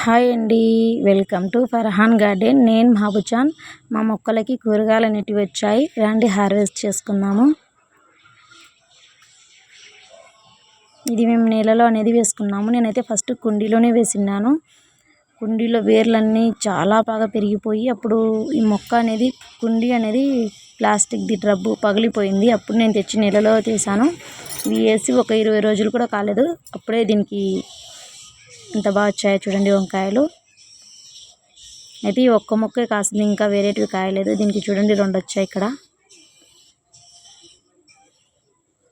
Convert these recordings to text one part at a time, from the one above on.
Hi అండి. Welcome to Farhan garden. నేను మహబూజాన్. మా మొక్కలకి కూరగాయలు అనేటివి వచ్చాయి, రండి హార్వెస్ట్ చేసుకుందాము. ఇది మేము నేలలో అనేది వేసుకున్నాము. నేనైతే ఫస్ట్ కుండీలోనే వేసినాను. కుండీలో వేర్లన్నీ చాలా బాగా పెరిగిపోయి అప్పుడు ఈ మొక్క అనేది కుండీ అనేది ప్లాస్టిక్ది డ్రబ్బు పగిలిపోయింది. అప్పుడు నేను తెచ్చి నేలలో తీసాను. ఇవి వేసి ఒక 20 రోజులు కూడా కాలేదు, అప్పుడే దీనికి ఇంత బాగా వచ్చాయో చూడండి వంకాయలు. అయితే ఈ ఒక్క మొక్కే కాసింది, ఇంకా వేరేటివి కాయలేదు. దీనికి చూడండి 2 వచ్చాయి ఇక్కడ.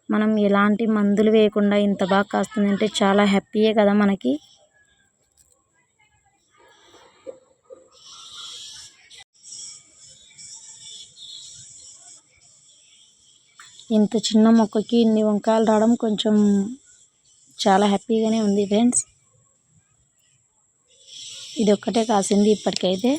మనం ఎలాంటి మందులు వేయకుండా ఇంత బాగా కాస్తుందంటే చాలా హ్యాపీయే కదా మనకి. ఇంత చిన్న మొక్కకి ఇన్ని వంకాయలు రావడం కొంచెం చాలా హ్యాపీగానే ఉంది ఫ్రెండ్స్. ఇది ఒక్కటే కాసింది ఇప్పటికైతే.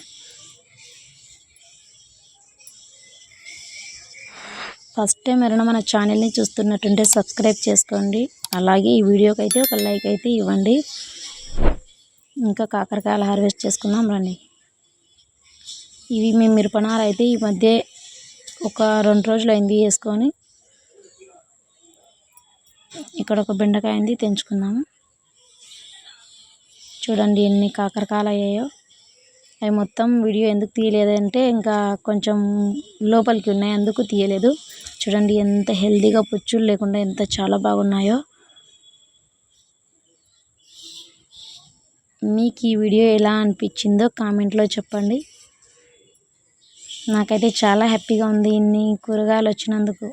ఫస్ట్ టైం ఎవరైనా మన ఛానల్ని చూస్తున్నట్టుంటే సబ్స్క్రైబ్ చేసుకోండి. అలాగే ఈ వీడియోకి అయితే ఒక లైక్ అయితే ఇవ్వండి. ఇంకా కాకరకాయలు హార్వెస్ట్ చేసుకుందాం రండి. ఇవి మేము మిరపనార అయితే ఈ మధ్య ఒక 2 రోజులు అయింది వేసుకొని. ఇక్కడ ఒక బెండకాయ ఉంది, తెంచుకుందాము. చూడండి ఎన్ని కాకరకాయలు అయ్యాయో. అవి మొత్తం వీడియో ఎందుకు తీయలేదంటే ఇంకా కొంచెం లోపలికి ఉన్నాయి, అందుకు తీయలేదు. చూడండి ఎంత హెల్తీగా పుచ్చులు లేకుండా ఎంత చాలా బాగున్నాయో. మీకు ఈ వీడియో ఎలా అనిపించిందో కామెంట్లో చెప్పండి. నాకైతే చాలా హ్యాపీగా ఉంది ఇన్ని కూరగాయలు వచ్చినందుకు.